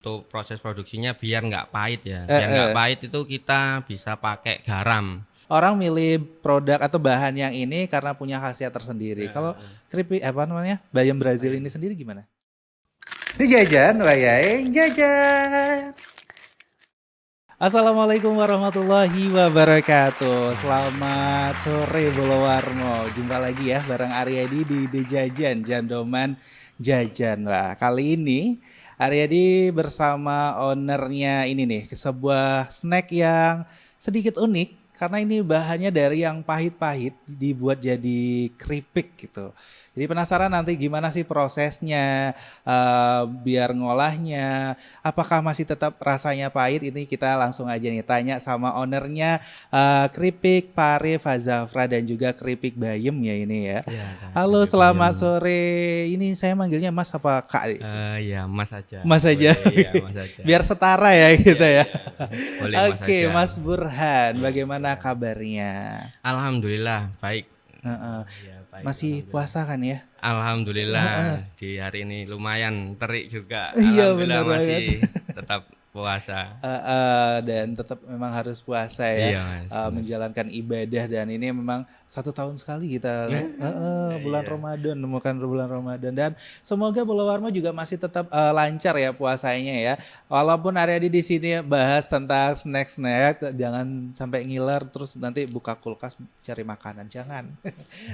untuk proses produksinya biar nggak pahit ya. Eh, Biar nggak eh. pahit itu kita bisa pakai garam. Orang milih produk atau bahan yang ini karena punya khasiat tersendiri. Kalau Heeh. keripik apa namanya? Bayam Brazil ini Bayam. sendiri gimana? Ini jajan, wayahe jajan. Assalamualaikum warahmatullahi wabarakatuh. Selamat sore Bolowarmo. Jumpa lagi ya bareng Aryadi di Dejajan, Jandoman Jajan. Wah, kali ini Aryadi bersama ownernya ini nih, sebuah snack yang sedikit unik karena ini bahannya dari yang pahit-pahit dibuat jadi keripik gitu. Jadi penasaran nanti gimana sih prosesnya, biar ngolahnya, apakah masih tetap rasanya pahit? Ini kita langsung aja nih tanya sama ownernya, Keripik Pare Fazafra dan juga Keripik Bayem ya ini ya. Iya, Kak, Halo, keripik selamat bayam. sore. Ini saya manggilnya Mas apa Kak? Ya Mas aja. Mas aja. Boleh ya Mas aja. Biar setara ya Iya, gitu ya. iya. Boleh Mas Oke, aja. Mas Burhan, Iya, Mas bagaimana Burhan. kabarnya? Alhamdulillah baik. Heeh. Ya baik, Masih alhamdulillah. puasa kan ya? Alhamdulillah di hari ini lumayan terik juga. Iya Alhamdulillah bener banget. masih tetap puasa. Dan tetap memang harus puasa ya, Iya Mas, benar. menjalankan ibadah dan ini memang 1 tahun sekali kita bulan Iya. Ramadan, menemukan bulan Ramadan dan semoga Bolowarmo juga masih tetap lancar ya puasanya ya. Walaupun Aryadi di sini bahas tentang snack-snack, jangan sampai ngiler terus nanti buka kulkas cari makanan, jangan.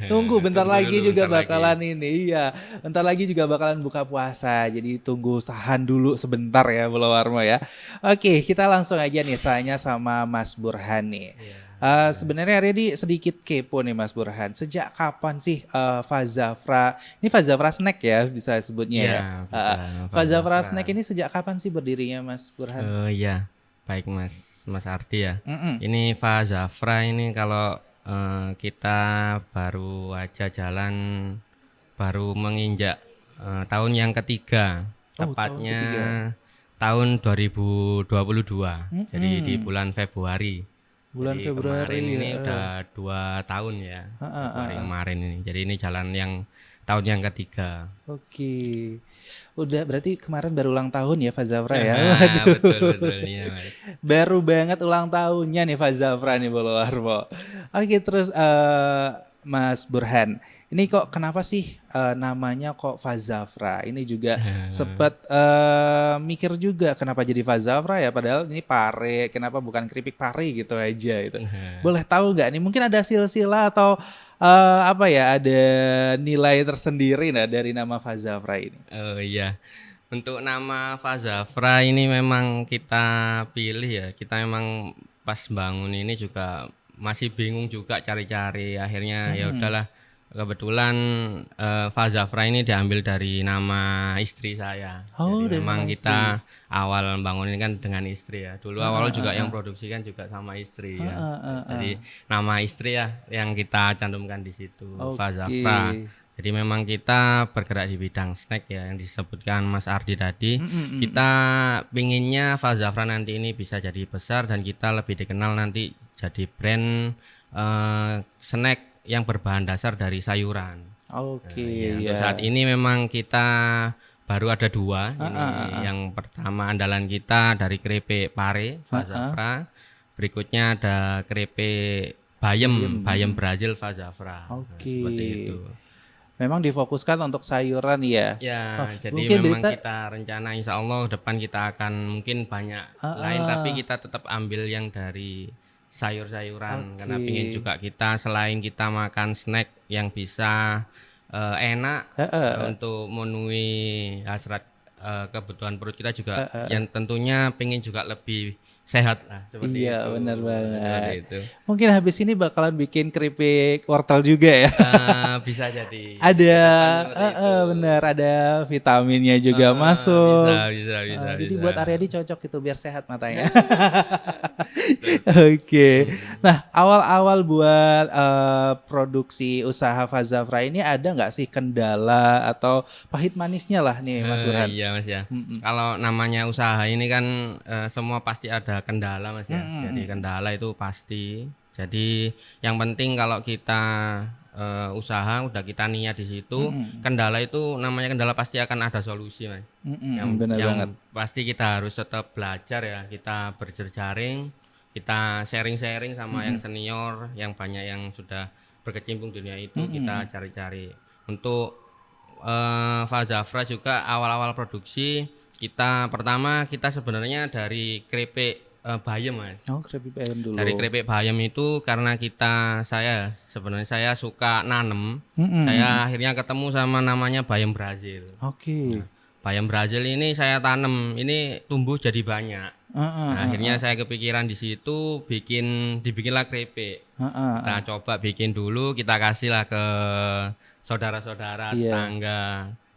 Tunggu bentar Tunggu lagi dulu juga bentar lagi. bakalan ini, iya. Bentar lagi juga bakalan buka puasa. Jadi tunggu tahan dulu sebentar ya Bolowarmo ya. Oke, kita langsung aja nih tanya sama Mas Burhan nih. Iya, Mas. Sebenarnya Redi sedikit kepo nih Mas Burhan. Sejak kapan sih Fazafra, ini Fazafra Snack ya bisa sebutnya Iya, ya. bisa Pak Fazafra Zafra. Snack ini sejak kapan sih berdirinya Mas Burhan? Iya, baik Mas Ardi ya. Mm-mm. Ini Pak Zafra ini kalau kita baru aja jalan, baru menginjak tahun yang ketiga, Oh, tahun tepatnya ketiga. tahun 2022. Jadi di Mm-mm. bulan Februari. Bulan Jadi kemarin Februari ini ya. udah 2 tahun ya, Ah, ah, ah, Februari ah. kemarin ini. Jadi ini jalan yang tahun yang ketiga. Oke. Udah berarti kemarin baru ulang tahun ya Fazafra ya. Nah, betul Waduh. betul iya Mas. Baru banget ulang tahunnya nih Fazafra nih Bolowarmo. Oke, terus Mas Burhan. Ini kok kenapa sih namanya kok Fazafra? Ini juga sempat mikir juga kenapa jadi Fazafra ya padahal ini pare, kenapa bukan keripik pare gitu aja itu. Boleh tahu nggak nih mungkin ada silsilah atau apa ya ada nilai tersendiri nah dari nama Fazafra ini? Oh iya. Untuk nama Fazafra ini memang kita pilih ya. Kita memang pas bangun ini juga masih bingung juga cari-cari. Akhirnya ya Mm-mm. udahlah. Kebetulan Fazafra ini diambil dari nama istri saya. Oh, Jadi dari nama memang istri. kita awal bangun ini kan dengan istri ya. Dulu awal Heeh, juga yang heeh. produksi kan juga sama istri ya. Heeh, heeh. Jadi nama istri ya yang kita cantumkan di situ Oke. Fazafra. Jadi memang kita bergerak di bidang snack ya yang disebutkan Mas Ardi tadi. Mm, mm, mm, Kita mm. pinginnya Fazafra nanti ini bisa jadi besar dan kita lebih dikenal nanti jadi brand snack yang berbahan dasar dari sayuran. Oke, Ya untuk saat ya. ini memang kita baru ada dua. Heeh, Ini heeh. yang pertama andalan kita dari keripik pare Heeh. Fazafra. Berikutnya ada keripik bayem, Bayem. bayem Mm. Brazil Fazafra. Nah, Oke. seperti itu. Memang difokuskan untuk sayuran ya. Oh, Ya, jadi mungkin memang berita. kita rencana insya Allah depan kita akan mungkin banyak lain, tapi Heeh. kita tetap ambil yang dari sayur-sayuran karena Oke. pingin juga kita selain kita makan snack yang bisa enak Heeh. untuk memenuhi hasrat kebutuhan perut kita juga Heeh. yang tentunya pingin juga lebih sehat lah seperti Iya, itu. benar Seperti banget. itu. Mungkin habis ini bakalan bikin keripik wortel juga ya. Bisa jadi Ada, ke depan seperti itu. bener, ada vitaminnya juga Bisa, masuk. bisa, bisa, Jadi bisa. buat Aryadi cocok itu biar sehat matanya. Betul, betul. Oke. Mm. Nah, awal-awal buat produksi usaha Fazafra ini ada nggak sih kendala atau pahit manisnya lah nih, Mas Burhan? Iya Mas ya. Mm-mm. Kalau namanya usaha ini kan semua pasti ada kendala Mas ya. Jadi Mm-mm. kendala itu pasti. Jadi yang penting kalau kita usaha, udah kita niat di situ, Mm-mm. kendala itu namanya kendala pasti akan ada solusi, Mas. Mm-mm, Yang benar yang banget. pasti kita harus tetap belajar ya, kita berjejaring, kita sharing-sharing sama yang Mm-mm. senior, yang banyak yang sudah berkecimpung di dunia itu, kita Mm-mm. cari-cari. Untuk Fazafra juga awal-awal produksi kita sebenarnya dari keripik bayam, Mas. Oh, keripik ayam Dari dulu. keripik bayam itu karena saya sebenarnya saya suka nanem, Mm-mm, mm-mm. saya akhirnya ketemu sama namanya bayam Brazil. Oke. Nah, bayam Brazil ini saya tanam, ini tumbuh jadi banyak. Heeh, Nah, akhirnya heeh, saya kepikiran di situ dibikinlah keripik. heeh, Kita heeh. coba bikin dulu, kita kasihlah ke saudara-saudara, Iya. tetangga.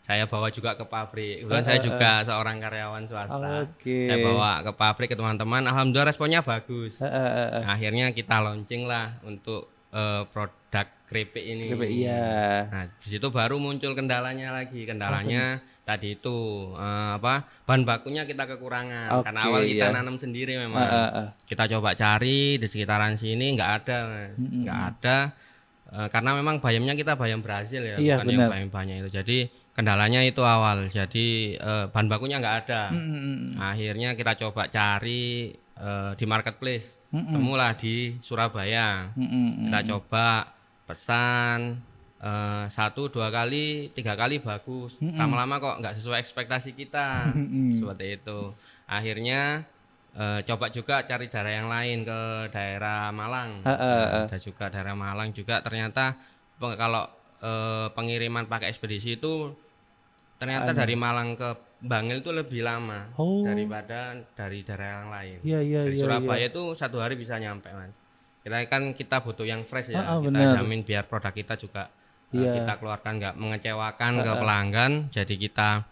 Saya bawa juga ke pabrik. Kebetulan saya Heeh, heeh. juga seorang karyawan swasta. Oke. Saya bawa ke pabrik ke teman-teman. Alhamdulillah responnya bagus. Heeh, heeh. Nah, akhirnya kita launching lah untuk produk keripik ini. Keripik iya. Nah, di situ baru muncul kendalanya lagi. Apa nih? Kendalanya tadi itu bahan bakunya kita kekurangan. Karena Oke, awal kita ya. nanam sendiri Heeh, memang. heeh. Kita coba cari di sekitaran sini nggak ada, Mas. Mm-mm, Nggak mm. ada. Karena memang bayamnya kita bayam Brazil ya, Iya, bukan yang benar. bayam banyak itu. Jadi kendalanya itu awal. Jadi bahan bakunya nggak ada. Mm-mm, mm-mm. Akhirnya kita coba cari di marketplace. Mm-mm. Temulah di Surabaya. Mm-mm, Kita mm-mm. coba pesan 1, 2 kali, 3 kali bagus. Mm-mm. Lama-lama kok nggak sesuai ekspektasi kita. Mm-mm. Seperti itu. Akhirnya coba juga cari daerah yang lain ke daerah Malang. Heeh, Nah, heeh. ada juga daerah Malang juga ternyata kalau pengiriman pakai ekspedisi itu ternyata dari Anu. Malang ke Bangil itu lebih lama Oh, daripada dari daerah yang lain. iya, iya, Dari iya, iya. Surabaya itu 1 hari bisa nyampe, Mas. Kita butuh yang fresh ya. Heeh, Kita benar. jamin biar produk kita juga Iya. kita keluarkan nggak mengecewakan ke Heeh. pelanggan. Jadi kita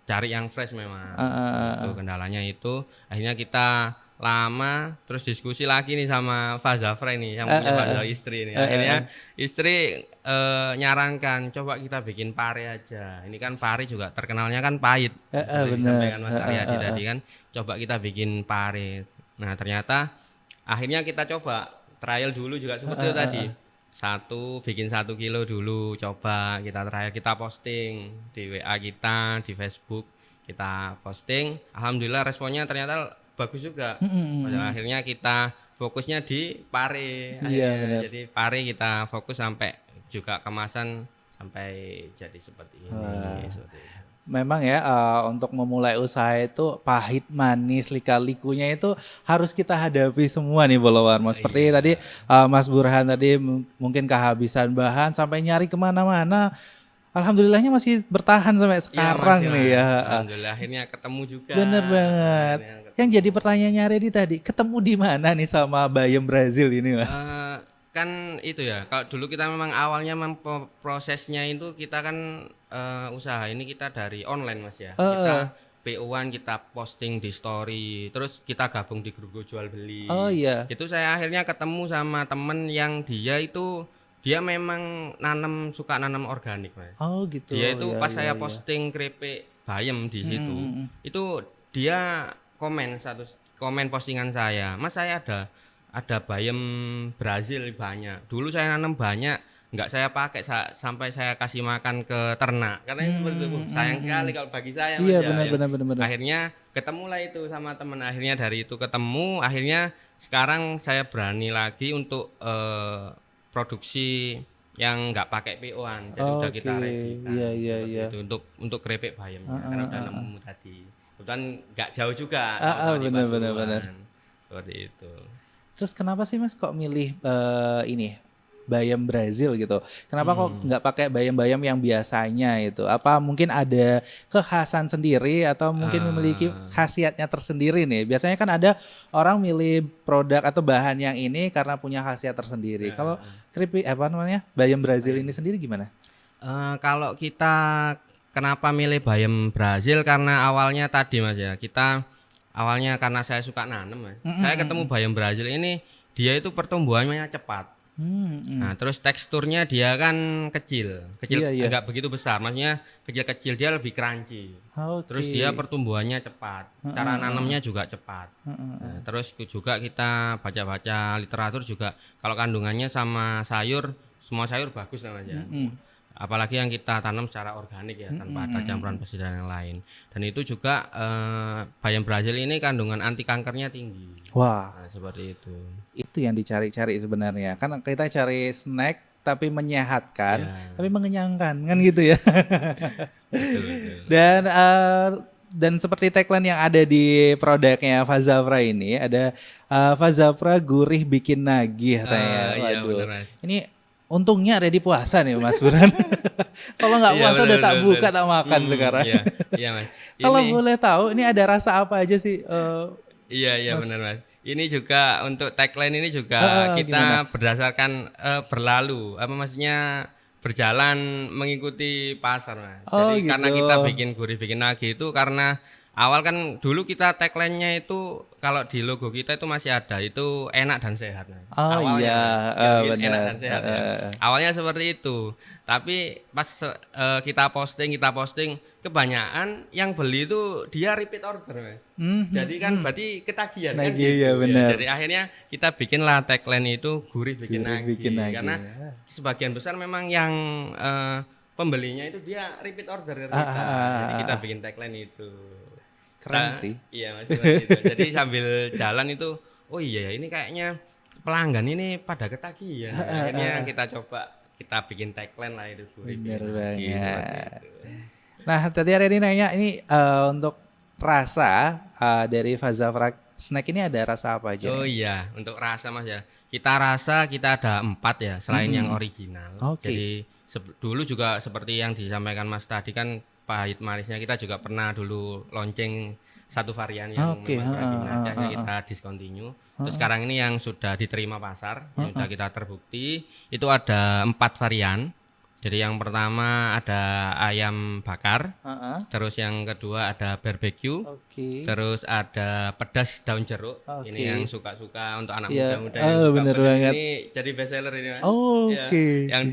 cari yang fresh memang. Heeh, Itu heeh. kendalanya itu. Akhirnya kita lama terus diskusi lagi nih sama Fazafra ini yang punya Heeh, Fazal istri ini. heeh. Akhirnya Heeh. istri nyarankan coba kita bikin pare aja. Ini kan pare juga terkenalnya kan pahit. Heeh, Seperti benar. disampaikan Mas Heeh, Aryadi heeh. tadi kan, coba kita bikin pare. Nah, ternyata akhirnya kita coba trial dulu juga seperti Heeh, itu tadi. heeh. Bikin 1 kilo dulu, coba kita trial, kita posting di WA kita, di Facebook, kita posting. Alhamdulillah responnya ternyata bagus juga. Mm, mm, Pada mm. akhirnya kita fokusnya di pare Iya, akhirnya. benar. Jadi pare kita fokus sampai juga kemasan sampai jadi seperti ini, Wah. seperti itu. Memang ya, untuk memulai usaha itu pahit, manis, lika-likunya itu harus kita hadapi semua nih follower Mas. Seperti tadi Iya, Mas Burhan tadi mungkin kehabisan bahan sampai nyari kemana-mana. Alhamdulillahnya masih bertahan sampai iya masih sekarang nih Mas. ya. Alhamdulillah akhirnya ketemu juga. Bener banget. Akhirnya Yang ketemu. jadi pertanyaannya Reddy tadi, ketemu di mana nih sama Bayem Brazil ini Mas? Kan itu ya, kalau dulu kita memang awalnya prosesnya itu kita kan usaha ini kita dari online Mas ya. Heeh. Kita PO-an kita posting di story, terus kita gabung di grup jual Oh beli. iya. Itu saya akhirnya ketemu sama temen yang dia memang suka nanam organik Mas. Oh gitu. Dia itu Ya, pas ya, saya ya. posting keripik bayam di Mm, situ, mm, mm. itu dia komen postingan saya, Mas saya ada bayam Brazil banyak. Dulu saya nanam banyak, nggak saya pakai sampai saya kasih makan ke ternak. Karena seperti itu, Mm, mm, sayang mm. sekali kalau bagi saya Iya Mas ya. benar Yang benar benar benar. akhirnya ketemulah itu sama temen. Akhirnya dari itu ketemu, akhirnya sekarang saya berani lagi untuk produksi yang nggak pakai PO-an. Jadi udah Oke, kita ready kan. iya iya Seperti iya. itu untuk keripik bayamnya Heeh, karena udah heeh, heeh. nemu tadi. Kebetulan nggak jauh juga Heeh, sama-sama di benar benar benar. Pasuruan. Seperti itu. Terus kenapa sih Mas kok milih ini bayam Brazil gitu? Kenapa kok Hmm. nggak pakai bayam-bayam yang biasanya itu? Apa mungkin ada kekhasan sendiri atau mungkin memiliki eh khasiatnya tersendiri nih? Biasanya kan ada orang milih produk atau bahan yang ini karena punya khasiat tersendiri. Kalau eh, keripik apa namanya bayam Brazil bayam. ini sendiri gimana? Kalau kita kenapa milih bayam Brazil karena awalnya tadi Mas ya, kita awalnya karena saya suka nanam Mas. Mm, Saya mm, ketemu mm. bayam Brazil ini dia itu pertumbuhannya cepat. Hmm, Nah, mm. terus teksturnya dia kan kecil, Iya iya. enggak begitu besar, maksudnya kecil-kecil dia lebih crunchy. Terus dia Oke. pertumbuhannya cepat, Heeh, cara heeh, nanamnya juga cepat. heeh, Nah, heeh. terus juga kita baca-baca literatur juga kalau kandungannya sama sayur semua sayur bagus lah Mas ya. Mm-mm. Apalagi yang kita tanam secara organik ya, tanpa ada campuran pestisida dan yang lain. Dan itu juga bayam Brazil ini kandungan anti kankernya tinggi. Wah, Nah, seperti itu. itu yang dicari-cari sebenarnya. Kan kita cari snack tapi menyehatkan, Ya, tapi mengenyangkan, kan gitu ya. betul betul. Dan seperti tagline yang ada di produknya Fazafra ini ada Fazafra gurih bikin nagih katanya. Iya Waduh. benar Mas. Ini untungnya ada di puasa nih Mas Burhan. Kalau nggak Iya puasa benar udah tak benar. buka Benar. tak makan sekarang. Iya, iya Mas. Kalau Ini boleh tahu ini ada rasa apa aja sih iya Mas? benar Mas. Ini juga untuk tagline ini juga Gimana? kita berdasarkan berlalu, apa maksudnya berjalan mengikuti pasar Mas. Oh Jadi gitu. karena kita bikin gurih bikin nagih itu karena awal kan dulu kita tagline-nya itu kalau di logo kita itu masih ada itu enak dan sehat Mas. Oh Awalnya iya, Mas. Kita bikin enak benar. dan sehat ya. Awalnya seperti itu. Tapi pas kita posting kebanyakan yang beli itu dia repeat order Mas. Jadi kan berarti ketagihan kan Nagih gitu ya benar. Jadi akhirnya kita bikinlah tagline itu gurih bikin Gurih nagih. bikin nagih. Karena sebagian besar memang yang pembelinya itu dia repeat order dari kita. Jadi kita bikin tagline itu. Keren sih. Iya Mas seperti itu. Jadi sambil jalan itu oh iya ya ini kayaknya pelanggan ini pada ketagihan. Akhirnya kita coba kita bikin tagline lah itu gurih Bener bikin nagih seperti banget. itu. Nah, tadi Arya nanya ini untuk rasa dari Fazafra snack ini ada rasa apa aja Oh nih? iya, untuk rasa Mas ya. Kita rasa kita ada 4 ya, selain yang original. Oke. Jadi dulu juga seperti yang disampaikan Mas tadi kan pahit manisnya kita juga pernah dulu launching satu varian yang Oke, memang original, akhirnya kita discontinue. Terus sekarang ini yang sudah diterima pasar, yang sudah kita terbukti itu ada 4 varian. Jadi yang pertama ada ayam bakar, Heeh. terus yang kedua ada barbecue. Oke. Terus ada pedas daun jeruk. Oke. Ini yang suka-suka untuk anak Iya, muda-muda yang suka bener pedas banget. ini jadi best seller ini Mas. Iya, Oke. yang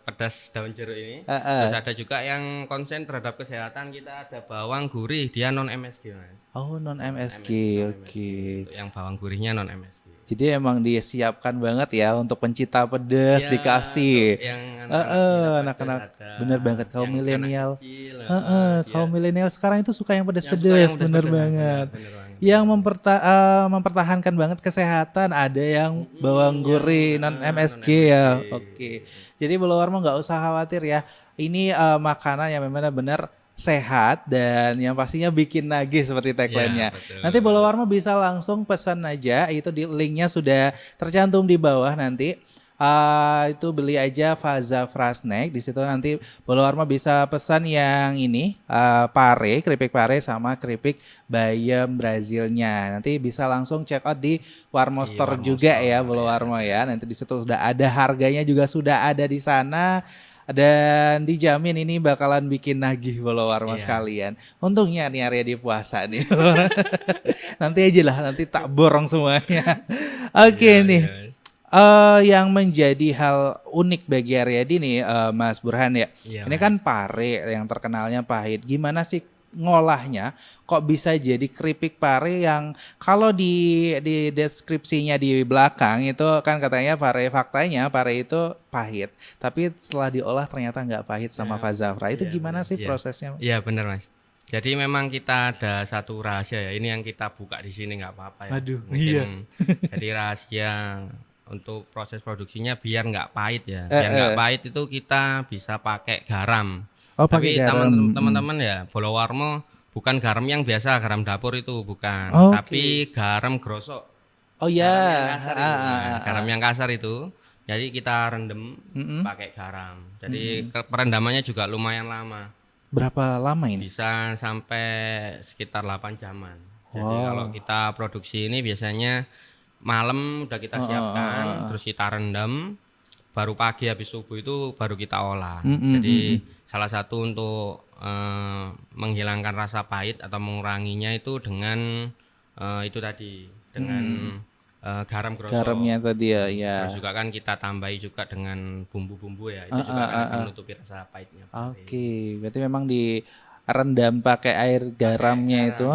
pedas daun jeruk ini. Heeh. Terus ada juga yang konsen terhadap kesehatan kita ada bawang gurih dia non MSG Mas. Oh, non MSG. non Oke. Untuk yang bawang gurihnya non MSG. Jadi emang disiapkan banget ya untuk pencinta pedas Iya, dikasih. untuk yang anak-anak Anak-anak ada, bener banget kaum yang anak milenial. kecil, Kaum dia milenial sekarang itu suka yang yang suka pedas-pedas, yang bener pedas-pedas, banget. bener banget. Yang mempertahankan banget kesehatan, ada yang bawang gurih non MSG ya. non-MSG. Oke. Jadi Bolowarmo nggak usah khawatir ya. Ini makanan yang memang benar sehat dan yang pastinya bikin nagih seperti tagline-nya. Iya, betul. Nanti Bolowarmo bisa langsung pesan aja, itu di linknya sudah tercantum di bawah nanti. Itu beli aja Fazafra Snack, di situ nanti Bolowarmo bisa pesan yang ini pare, keripik pare sama keripik bayam Brazilnya. Nanti bisa langsung check out di Warmo Di Store Warmo juga Store, ya ya. Bolowarmo ya. Nanti di situ sudah ada harganya juga sudah ada di sana. Dan dijamin ini bakalan bikin nagih Bolowarmo Iya. sekalian. Untungnya nih area di puasa nih. Nanti aja lah, nanti tak borong semuanya. Oke Iya, nih. iya. Yang menjadi hal unik bagi Aryadi nih Mas Burhan ya. Iya, Ini Mas. kan pare yang terkenalnya pahit. Gimana sih ngolahnya kok bisa jadi keripik pare yang kalau di deskripsinya di belakang itu kan katanya faktanya pare itu pahit, tapi setelah diolah ternyata nggak pahit sama Fazafra. Itu Iya, gimana benar. sih Iya. prosesnya? Iya benar Mas. Jadi memang kita ada satu rahasia ya. Ini yang kita buka di sini nggak apa-apa ya. Aduh, Mungkin iya. jadi rahasia untuk proses produksinya biar nggak pahit ya. Biar nggak pahit itu kita bisa pakai garam. Oh, pakai Tapi garam. teman-teman ya, Bolowarmo bukan garam yang biasa, garam dapur itu bukan. Oke. Tapi garam grosok. Oh Garam yang ya. kasar itu. Nah, garam yang kasar itu. Jadi kita rendem pakai garam. Jadi perendamannya juga lumayan lama. Berapa lama ini? Bisa sampai sekitar 8 jaman. Jadi kalau kita produksi ini biasanya malam udah kita siapkan, terus kita rendam, baru pagi habis subuh itu baru kita olah. Jadi salah satu untuk menghilangkan rasa pahit atau menguranginya itu dengan itu tadi dengan garam grosok. Garamnya tadi ya, ya. Terus juga kan kita tambahi juga dengan bumbu-bumbu ya, itu juga akan menutupi rasa pahitnya. Oke, berarti memang di rendam pakai air garamnya itu,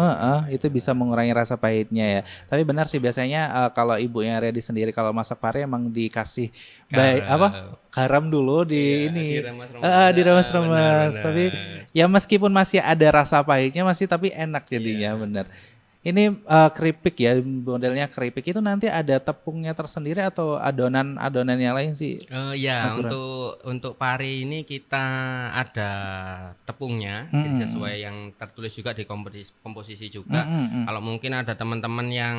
itu bisa mengurangi rasa pahitnya ya. Tapi benar sih biasanya kalau ibunya Riyadi sendiri kalau masak pare emang dikasih Garam. garam dulu Iya, di ini, diremas-remas. Benar diremes-remes. Tapi benar. ya meskipun masih ada rasa pahitnya masih tapi enak jadinya Iya. bener. Ini keripik ya, modelnya keripik itu nanti ada tepungnya tersendiri atau adonan-adonan yang lain sih, Mas Ya, Burhan? untuk pari ini kita ada tepungnya, Mhm, jadi sesuai mhm. yang tertulis juga di komposisi Mhm, juga. mhm. Kalau mungkin ada teman-teman yang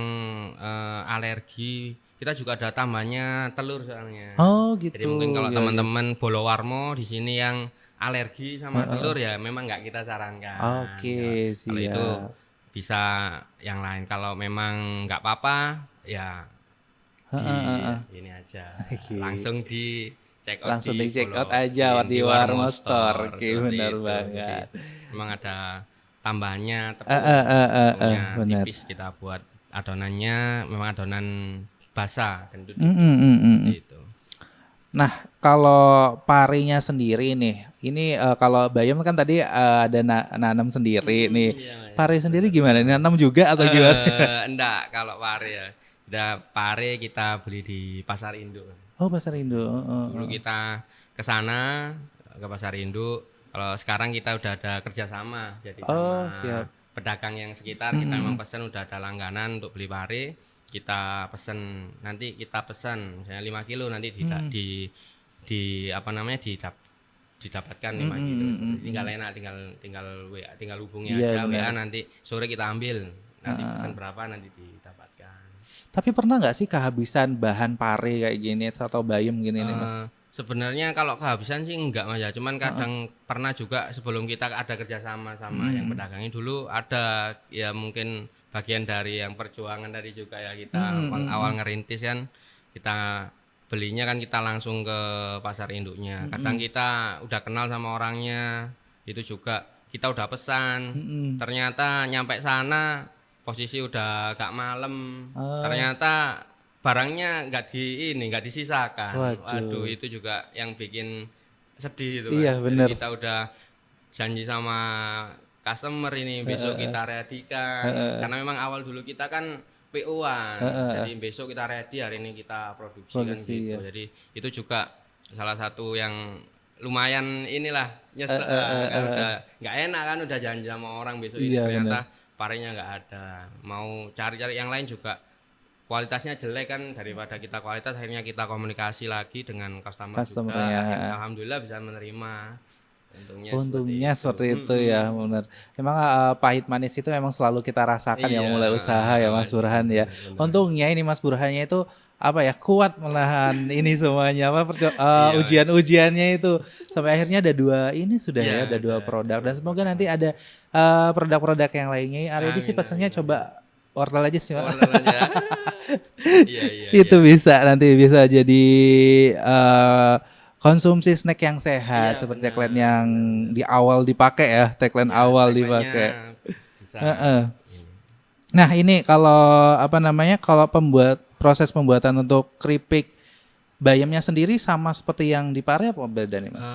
alergi, kita juga ada tambahnya telur soalnya. Oh Jadi gitu, mungkin kalau ya ya. teman-teman Bolowarmo di sini yang alergi sama Heeh. telur ya memang nggak kita sarankan. Oke, Kalau itu siap. bisa yang lain. Kalau memang nggak apa-apa, ya Heeh, di heeh. ini aja Oke. langsung di check out Langsung di di check out aja di di Warmo Warmo Store. Store Oke, seperti benar itu. Jadi banget. memang ada tambahannya Heeh, heeh, heeh, tepungnya benar. tipis kita buat adonannya memang adonan basah dan itu Mhm, tipis mhm, seperti mhm. itu. Nah, kalau parinya sendiri nih, ini kalau bayam kan tadi ada nanam sendiri nih. Iya Mas, Pari sendiri bener gimana? bener. Nanam juga atau gimana? Enggak kalau pare ya. Kita pare kita beli di pasar induk. Oh, pasar Indo. Heeh, Dulu heeh. kita ke sana ke pasar induk. Kalau sekarang kita udah ada kerjasama, jadi sama Oh, siap. pedagang yang sekitar kita memang Mhm, pesen udah ada langganan untuk beli pare. Kita pesen nanti kita pesan misalnya 5 kilo nanti mhm. di apa namanya didapatkan Mhm, 5 kilo mhm, seperti mhm, itu. Tinggal mhm. enak tinggal WA, tinggal hubungi Iya, aja WA benar. nanti sore kita ambil. Nanti Heeh. pesan berapa nanti didapatkan. Tapi pernah nggak sih kehabisan bahan pare kayak gini atau bayam gini nih, Mas? Sebenarnya kalau kehabisan sih enggak Mas ya, cuman Heeh. kadang pernah juga sebelum kita ada kerjasama Mhm, sama yang mhm. pedagangnya dulu ada ya mungkin bagian dari yang perjuangan tadi juga ya kita Mhm, mhm, awal mhm. ngerintis kan kita belinya kan kita langsung ke pasar induknya. Kadang Mhm, kita udah kenal sama orangnya itu juga kita udah pesan, mhm. ternyata nyampe sana posisi udah agak malam, Oh, ternyata barangnya nggak disisakan. Waduh waduh. itu juga yang bikin sedih itu Iya, Mas. Jadi bener. kita udah janji sama customer ini Heeh, besok heeh. kita readykan. Heeh, Karena memang awal dulu kita kan PO-an. heeh. Jadi besok kita ready, hari ini kita produksi kan Produksi gitu. ya. Jadi itu juga salah satu yang lumayan inilah nyesek Heeh, heeh, kan heeh. udah nggak enak kan udah janji sama orang besok ini Iya, bener. ternyata parenya nggak ada. Mau cari-cari yang lain juga kualitasnya jelek kan daripada kita kualitas akhirnya kita komunikasi lagi dengan customer juga Customer-nya, akhirnya heeh. alhamdulillah bisa menerima untungnya seperti Untungnya itu. seperti itu ya, bener. Memang pahit manis itu memang selalu kita rasakan ya Iya, memulai usaha ya Mas Mas, Burhan ya. bener. Untungnya ini Mas Burhannya itu apa ya kuat menahan ini semuanya apa Iya Mas, ujian-ujiannya itu sampai akhirnya ada dua ini sudah iya ya ada dua ada produk dan dua semoga produk nanti Mas. ada produk-produk yang lainnya. Aredi sih Amin pesannya amin amin. coba wortel aja sih Pak. Wortel aja. Iya iya Itu iya. bisa nanti bisa jadi eh, konsumsi snack yang Iya sehat seperti tagline benar yang benar benar. di awal dipakai ya, tagline Iya awal tagline-nya dipakai. bisa Heeh. ini. Nah, ini kalau apa namanya? Kalau proses pembuatan untuk keripik bayamnya sendiri sama seperti yang di Pare apa beda nih, Mas?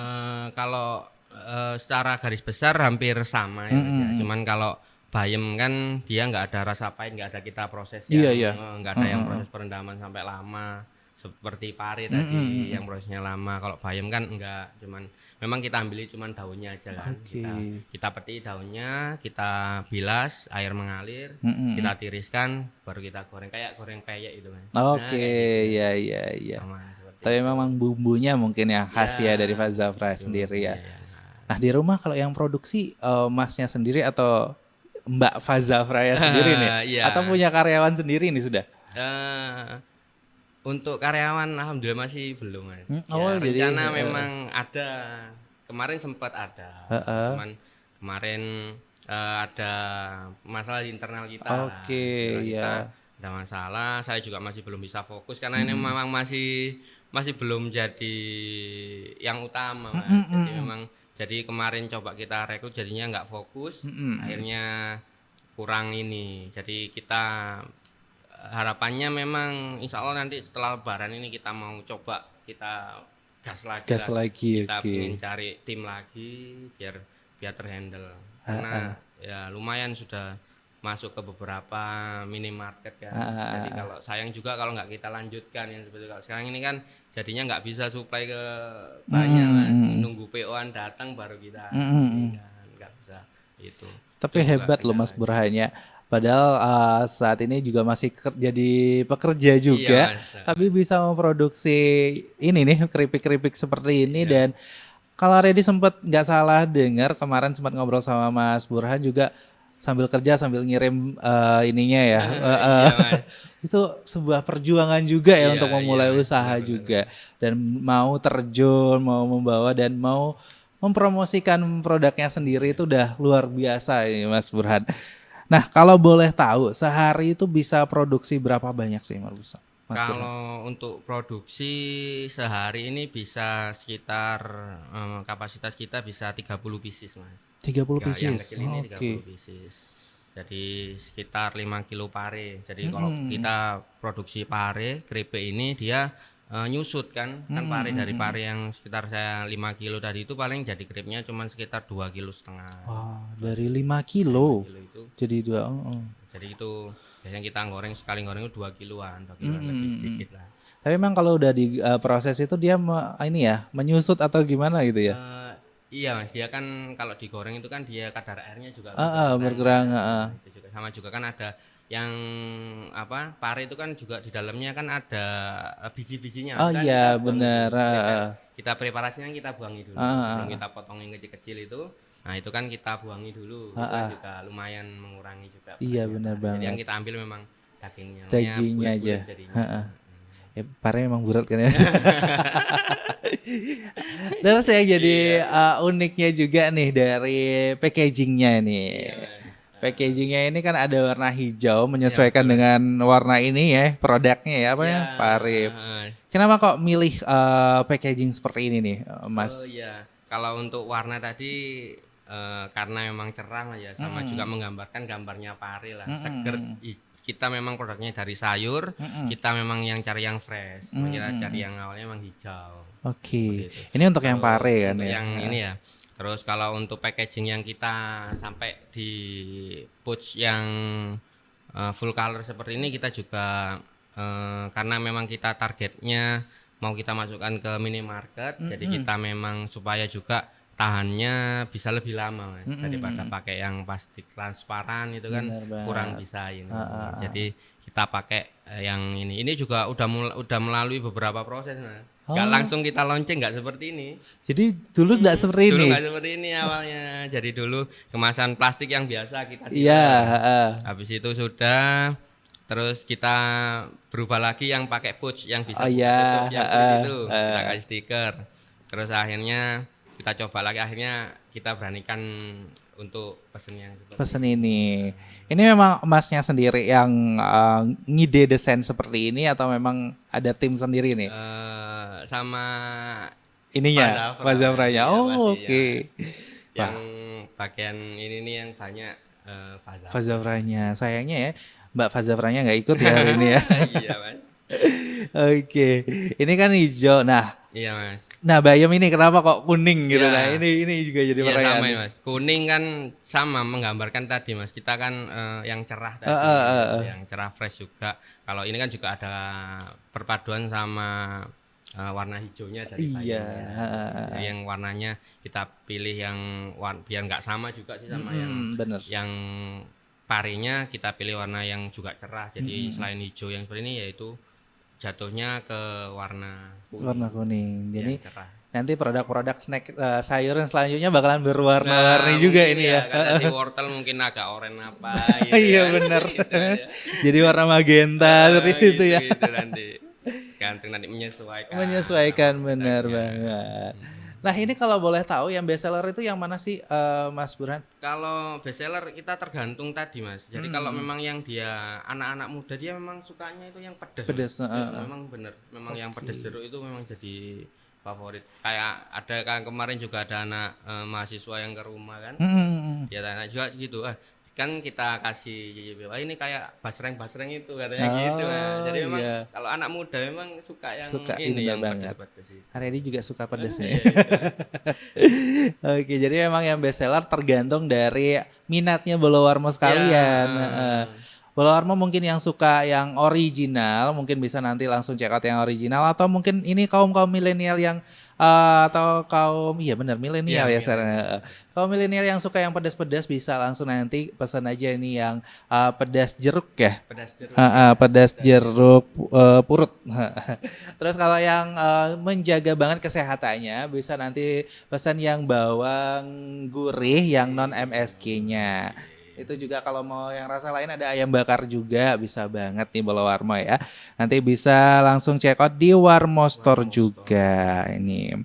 Kalau secara garis besar hampir sama Mm, ya Mas ya. mm, mm. Cuman kalau bayam kan dia nggak ada rasa pahit, nggak ada kita proses Iya, yang iya. nggak ada yang Heeh, heeh. proses perendaman sampai lama seperti pari Mm, mm, mm, tadi mm. yang prosesnya lama. Kalau bayam kan enggak, cuman memang kita ambil cuman daunnya aja kan. Oke. Kita petik daunnya, kita bilas, air mengalir, Mm, mm, mm. kita tiriskan, baru kita goreng kayak goreng peyek itu Mas. Nah, Oke, kayak gitu kan. iya, iya, iya. Sama seperti Tapi itu. memang bumbunya mungkin yang khas Ya, ya dari Faz Zafra itu sendiri ya. bumbunya yang Nah, di rumah kalau yang produksi masnya sendiri atau Mbak Faza Fraya sendiri nih? Atau iya. punya karyawan sendiri nih sudah? eh untuk karyawan alhamdulillah masih belum Mas. Oh Ya jadi rencana memang ada. Kemarin sempat ada. heeh. Cuman kemarin ada masalah di internal kita lah. Oke Internal kita ya. ada masalah. Saya juga masih belum bisa fokus karena ini Mm-mm. memang masih masih belum jadi yang utama Mas. Mm-mm, Jadi mm-mm. memang jadi kemarin coba kita rekrut jadinya nggak fokus. Mm-mm, mm-mm. Akhirnya kurang ini. Jadi kita harapannya memang insya Allah nanti setelah lebaran ini kita mau coba kita gas lagi Gas lah lagi, kita oke. ingin cari tim lagi biar biar terhandle karena ya lumayan sudah masuk ke beberapa minimarket kan. Jadi kalau sayang juga kalau nggak kita lanjutkan yang seperti kalau sekarang ini kan jadinya nggak bisa supply ke banyak Mas. Nunggu PO-an datang baru kita ini kan nggak bisa itu. Tapi Itu juga hebat loh Mas kendalanya. Burhan ya. Padahal saat ini juga masih jadi pekerja Iya juga, Mas. tapi bisa memproduksi ini nih keripik-keripik seperti ini. Iya. Dan kalau Redi sempat nggak salah dengar kemarin sempat ngobrol sama Mas Burhan juga sambil kerja sambil ngirim ininya ya. Iya Mas. Itu sebuah perjuangan juga ya untuk Iya memulai Mas. usaha juga dan mau terjun, mau membawa dan mau mempromosikan produknya sendiri itu udah luar biasa ini Mas Burhan. Nah, kalau boleh tahu, sehari itu bisa produksi berapa banyak sih Mas Burhan? Kalau untuk produksi sehari ini bisa sekitar kapasitas kita bisa 30 pieces Mas. 30 Yang pieces. kecil ini 30 Oke. pieces. Jadi sekitar 5 kilo pare. Jadi kalau kita produksi pare, keripik ini dia nyusut kan. Kan pare dari pare yang sekitar saya 5 kilo tadi itu paling jadi keripnya cuma sekitar 2,5 kilo. Wah, dari 5 5 kilo kilo itu. jadi dua. Jadi itu biasanya kita goreng sekali goreng itu 2 kiloan lebih sedikit lah. Tapi memang kalau udah di proses itu dia ini ya menyusut atau gimana gitu ya? Iya Mas, dia kan kalau digoreng itu kan dia kadar airnya juga berkurang Berkurang. kan. Itu juga sama juga kan ada yang apa pare itu kan juga di dalamnya kan ada biji-bijinya Oh kan iya kita buang benar. dulu. Kita preparasinya kita buangi dulu sebelum kita potongin kecil-kecil itu. Nah itu kan kita buangi dulu, itu kan juga lumayan mengurangi juga. Iya benar Jadi yang banget. kita ambil memang dagingnya, Dagingnya aja. bulat-bulat jadinya. Ya, pare memang bulat kan ya. Terus yang jadi uniknya juga nih dari packagingnya nih. Packagingnya ini kan ada warna hijau menyesuaikan dengan warna ini ya produknya ya apa ya Pare. Kenapa kok milih packaging seperti ini nih Mas? Oh iya, kalau untuk warna tadi karena memang cerah lah ya, sama juga menggambarkan gambarnya pare lah, seger. Kita memang produknya dari sayur, kita memang yang cari yang fresh, kita cari yang awalnya memang hijau. Oke, ini untuk yang pare kan Untuk ya? yang ini ya. Terus kalau untuk packaging yang kita sampai di pouch yang full color seperti ini kita juga karena memang kita targetnya mau kita masukkan ke minimarket, jadi kita memang supaya juga tahannya bisa lebih lama Mas, daripada pakai yang plastik transparan itu kan kurang bisa ini. Jadi kita pakai yang ini. Ini juga udah melalui beberapa proses Mas. Nggak langsung kita launching nggak seperti ini. Jadi dulu nggak seperti ini. Dulu nggak seperti ini awalnya. Jadi dulu kemasan plastik yang biasa kita siram. Iya. Habis itu sudah terus kita berubah lagi yang pakai pouch yang bisa tutup yang seperti itu. Kita kasih stiker. Terus akhirnya kita coba lagi, akhirnya kita beranikan untuk pesen yang seperti pesen ini. Ini memang Masnya sendiri yang ngide desain seperti ini atau memang ada tim sendiri nih? Sama ininya, Pak Zafranya. Oh, oke. Yang bagian ini nih yang banyak Pak Zafranya. Sayangnya ya Mbak Fazafranya nggak ikut ya hari ini ya. Iya Mas. Oke, ini kan hijau. Nah, iya Mas. Nah bayam ini kenapa kok kuning gitu? Nah ini juga jadi pertanyaan. Sama ya Mas. Kuning kan sama menggambarkan tadi Mas. Kita kan yang cerah tadi, yang cerah fresh juga. Kalau ini kan juga ada perpaduan sama warna hijaunya dari bayamnya. Yang warnanya kita pilih yang biar nggak sama juga sih sama yang parenya kita pilih warna yang juga cerah. Jadi selain hijau yang seperti ini yaitu jatuhnya ke warna kuning. Warna kuning. Jadi nanti produk-produk snack sayur yang selanjutnya bakalan berwarna-warni juga ini ya. Kalau di wortel mungkin agak oranye apa gitu. Iya benar. Jadi warna magenta seperti itu ya. Gitu nanti. Gantung nanti menyesuaikan. Menyesuaikan benar banget. Nah ini kalau boleh tahu yang best seller itu yang mana sih Mas Burhan? Kalau best seller kita tergantung tadi Mas. Jadi kalau memang yang dia anak-anak muda dia memang sukanya itu yang pedas. Pedas. Memang bener. Memang yang pedas jeruk itu memang jadi favorit. Kayak ada kan kemarin juga ada anak mahasiswa yang ke rumah kan. Dia tanya juga gitu. kan kita kasih cicip, wah ini kayak basreng itu katanya gitu. Nah, Oh jadi memang iya, kalau anak muda memang suka yang suka, iya ini benar yang banget. pedas-pedas itu. Aredi juga suka pedas nih. Iya itu. Oke, jadi memang yang best seller tergantung dari minatnya Bolowarmo Iya, sekalian. Heeh. Bolowarmo mungkin yang suka yang original, mungkin bisa nanti langsung check out yang original atau mungkin ini kaum-kaum milenial yang atau kaum iya benar milenial iya ya sekarang. milenial. Kaum milenial yang suka yang pedas-pedas bisa langsung nanti pesan aja ini yang pedas jeruk ya. Pedas jeruk ya. Pedas Pedas jeruk. jeruk purut. Terus kalau yang menjaga banget kesehatannya bisa nanti pesan yang bawang gurih yang non MSG-nya. Itu juga kalau mau yang rasa lain ada ayam bakar juga bisa banget nih Bolowarmo ya. Nanti bisa langsung check out di Warmo Store Warmo Store. juga ini.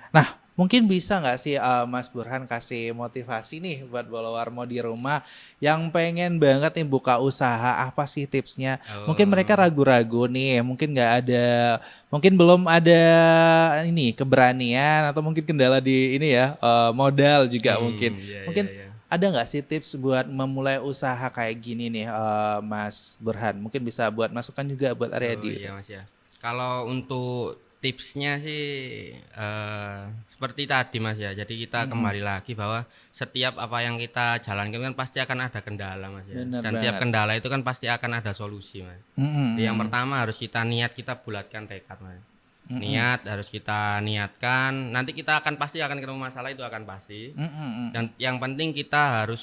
Nah, mungkin bisa nggak sih Mas Burhan kasih motivasi nih buat Bolowarmo di rumah yang pengen banget nih buka usaha, apa sih tipsnya? Mungkin mereka Oh, ragu-ragu nih, mungkin nggak ada, mungkin belum ada ini keberanian atau mungkin kendala di ini ya modal juga mungkin. iya iya Mungkin iya. ada nggak sih tips buat memulai usaha kayak gini nih Mas Burhan? Mungkin bisa buat masukan juga buat Oh Aryadi gitu. iya Mas ya. Kalau untuk tipsnya sih seperti tadi Mas ya. Jadi kita Mm-mm. kembali lagi bahwa setiap apa yang kita jalankan kan pasti akan ada kendala Mas ya. Bener Dan tiap banget. kendala itu kan pasti akan ada solusi Mas. Jadi yang Mm-mm. pertama harus kita niat, kita bulatkan tekad Mas. Mm-mm. Niat harus kita niatkan. Nanti kita akan pasti akan ketemu masalah itu akan pasti. Mm-mm. Dan yang penting kita harus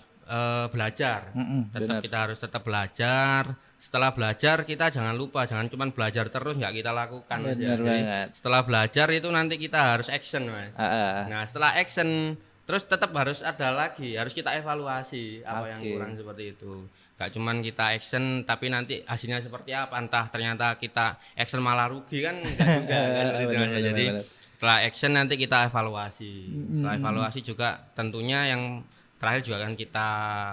belajar. Benar. Kita harus tetap belajar. Setelah belajar kita jangan lupa, jangan cuma belajar terus nggak kita lakukan Mas ya. Benar Jadi banget. setelah belajar itu nanti kita harus action Mas. Ah, ah. Nah setelah action terus tetap harus ada lagi, harus kita evaluasi apa yang Oke. kurang seperti itu. Gak cuman kita action tapi nanti hasilnya seperti apa, entah ternyata kita action malah rugi kan enggak juga kan seperti itu Benar, Mas ya. benar, Jadi benar. setelah action nanti kita evaluasi. Setelah Mm-mm. evaluasi juga tentunya yang terakhir juga kan kita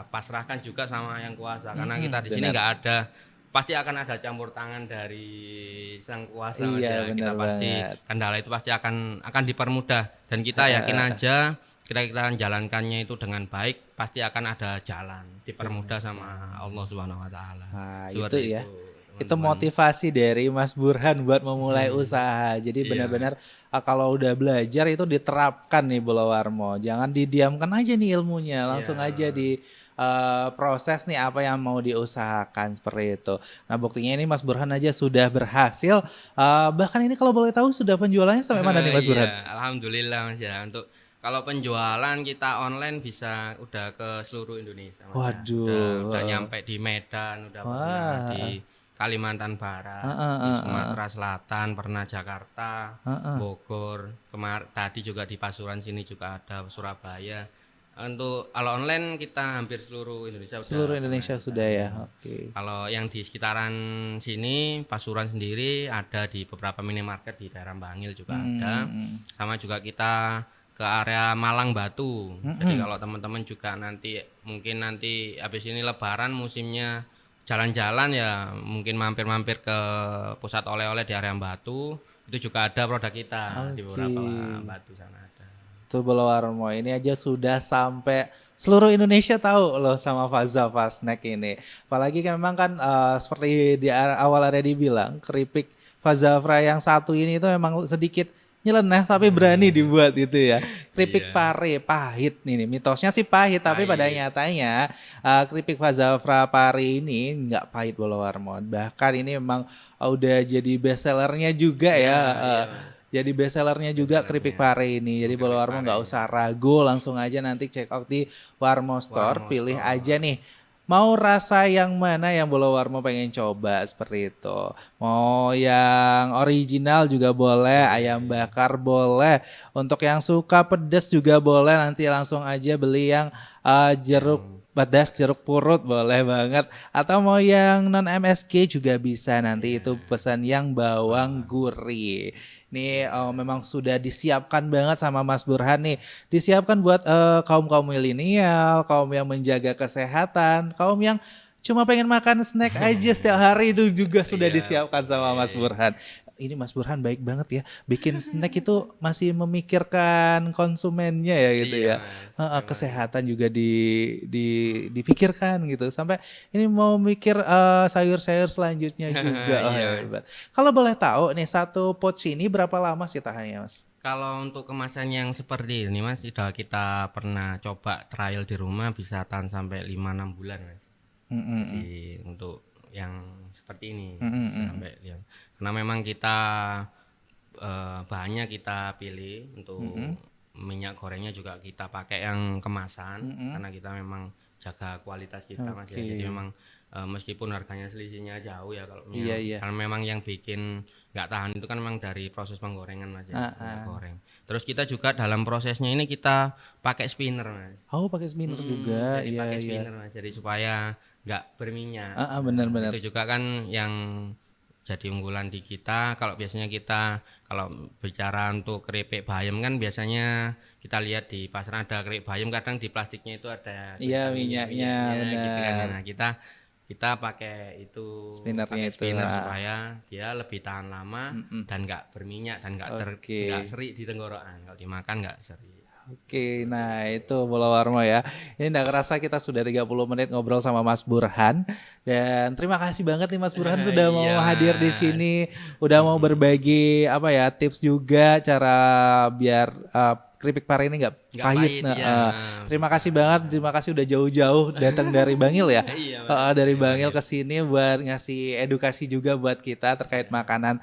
pasrahkan juga sama yang kuasa karena kita di sini Benar. nggak ada, pasti akan ada campur tangan dari sang kuasa Mas Iya, ya. benar Kita pasti banget. kendala itu pasti akan dipermudah dan kita yakin aja kita menjalankannya itu dengan baik pasti akan ada jalan dipermudah sama Allah Subhanahu wa taala. Nah, Seperti itu ya. itu, Itu teman-teman. motivasi dari Mas Burhan buat memulai usaha. Jadi Iya. benar-benar kalau udah belajar itu diterapkan nih Bolowarmo. Jangan didiamkan aja nih ilmunya, langsung Iya. aja di proses nih apa yang mau diusahakan seperti itu. Nah, buktinya ini Mas Burhan aja sudah berhasil. Bahkan ini kalau boleh tahu sudah penjualannya sampai mana nih Mas Burhan? Iya, alhamdulillah Mas ya. Untuk kalau penjualan kita online bisa udah ke seluruh Indonesia Mas ya. Waduh. Udah nyampe di Medan, udah pernah Wah. di Kalimantan Barat, Heeh, di heeh, Sumatera Selatan, pernah Jakarta, heeh. Bogor, tadi juga di Pasuruan sini juga ada, Surabaya. Untuk kalau online kita hampir seluruh Indonesia Seluruh udah Indonesia pernah sudah ya. kita. Oke. Kalau yang di sekitaran sini Pasuruan sendiri ada di beberapa minimarket di daerah Bangil juga ada. Sama juga kita ke area Malang Batu. Jadi kalau teman-teman juga mungkin nanti habis ini Lebaran musimnya jalan-jalan ya mungkin mampir-mampir ke pusat oleh-oleh di area Batu. Itu juga ada produk kita di beberapa Oke. Batu sana ada. Tuh Bolowarmo ini aja sudah sampai seluruh Indonesia tahu loh sama Fazava Snack ini. Apalagi kan memang kan seperti di awal ada dibilang keripik Fazavra yang satu ini itu memang sedikit nyeleneh tapi berani dibuat gitu ya. Keripik Iya. pare pahit nih, mitosnya sih pahit tapi pada Pahit. nyatanya keripik Fazavra pare ini nggak pahit Bolowarmo. Bahkan ini memang udah jadi best sellernya juga ya. Iya. Jadi best sellernya juga keripik pare ini. Jadi Keripik Bolowarmo nggak pare. usah ragu, langsung aja nanti check out di Warmo Store, Warmo pilih Store. aja nih. Mau rasa yang mana yang Bolowarmo pengen coba seperti itu. Mau yang original juga boleh, ayam bakar boleh. Untuk yang suka pedas juga boleh, nanti langsung aja beli yang jeruk pedas jeruk purut boleh banget, atau mau yang non MSG juga bisa, nanti itu pesan yang bawang gurih. Ini memang sudah disiapkan banget sama Mas Burhan nih, disiapkan buat kaum milenial, kaum yang menjaga kesehatan, kaum yang cuma pengen makan snack aja setiap hari, itu juga sudah Iya, disiapkan sama Mas oke. Burhan. ini Mas Burhan baik banget ya, bikin snack itu masih memikirkan konsumennya ya gitu Iya ya. Mas, Heeh, memang kesehatan juga di dipikirkan gitu. Sampai ini mau mikir sayur-sayur selanjutnya juga. Oh, iya Mas. hebat. Kalau boleh tahu nih satu pouch ini berapa lama sih tahannya, Mas? Kalau untuk kemasan yang seperti ini Mas, sudah kita pernah coba trial di rumah bisa tahan sampai 5-6 bulan Mas. Mm, mm, mm. Jadi untuk yang seperti ini Mm, mm, bisa mm. sampai karena memang kita bahannya kita pilih Mm, mm. untuk minyak gorengnya juga kita pakai yang kemasan Mm, mm. karena kita memang jaga kualitas kita Mas ya. Jadi Oke. memang meskipun harganya selisihnya jauh ya kalau Iya, minyak, iya. karena memang yang bikin nggak tahan itu kan memang dari proses penggorengan Mas ya, Ah, minyak ah. goreng. Terus kita juga dalam prosesnya ini kita pakai spinner Mas. Oh, pakai spinner juga. Jadi Iya, pakai iya. spinner Mas, jadi supaya nggak berminyak. Ah, ah, Nah, benar-benar. itu juga kan yang jadi unggulan di kita. Kalau biasanya kita kalau bicara untuk keripik bayam kan biasanya kita lihat di pasaran ada keripik bayam kadang di plastiknya itu ada Iya, tulisan minyaknya minyak-minyaknya gitu kan. benar. Nah, kita pakai itu Spinnernya pakai itu. spinner Ah. supaya dia lebih tahan lama Mm-mm. dan nggak berminyak dan Oke. nggak seri di tenggorokan. Kalau dimakan nggak seri. Oke, Seperti nah itu. itu Bola Warmo ya. Ini nggak kerasa kita sudah 30 menit ngobrol sama Mas Burhan. Dan terima kasih banget nih Mas Burhan sudah Iya, mau hadir di Mas. sini. Udah mau Mm-mm. berbagi apa ya tips juga cara biar keripik pare ini nggak Nggak pahit. pahit Nah, ya, terima bisa. kasih banget, terima kasih udah jauh-jauh datang dari Bangil ya. Iya Mas, Dari dari Bangil Bangil. ke sini buat ngasih edukasi juga buat kita terkait Iya. makanan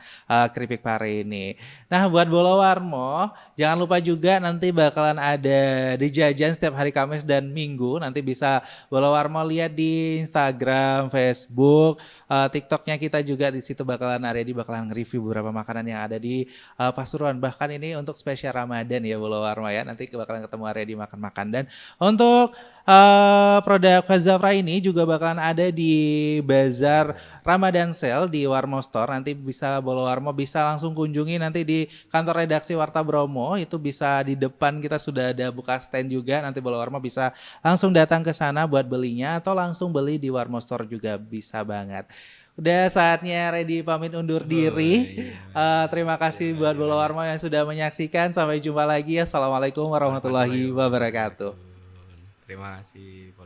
keripik pare ini. Nah, buat Bola Warmo, jangan lupa juga nanti bakalan ada di Jajan setiap hari Kamis dan Minggu. Nanti bisa Bola Warmo lihat di Instagram, Facebook, TikToknya kita juga di situ bakalan Aryadi bakalan nge-review beberapa makanan yang ada di Pasuruan. Bahkan ini untuk spesial Ramadan ya Bola Warmo ya. Nanti bakalan ketemu Aryadi makan-makan dan untuk produk Fazafra ini juga bakalan ada di Bazar Ramadan Sale di Warmo Store. Nanti bisa Bola Warmo bisa langsung kunjungi nanti di kantor redaksi Warta Bromo. Itu bisa di depan kita sudah ada buka stand juga. Nanti Bola Warmo bisa langsung datang ke sana buat belinya atau langsung beli di Warmo Store juga bisa banget. Udah saatnya ready pamit undur Oh diri. iya. Terima kasih Terima buat kasih Bola banyak. Warmo yang sudah menyaksikan. Sampai jumpa lagi. Assalamualaikum Warahmatullahi warahmatullahi wabarakatuh. wabarakatuh. Terima kasih.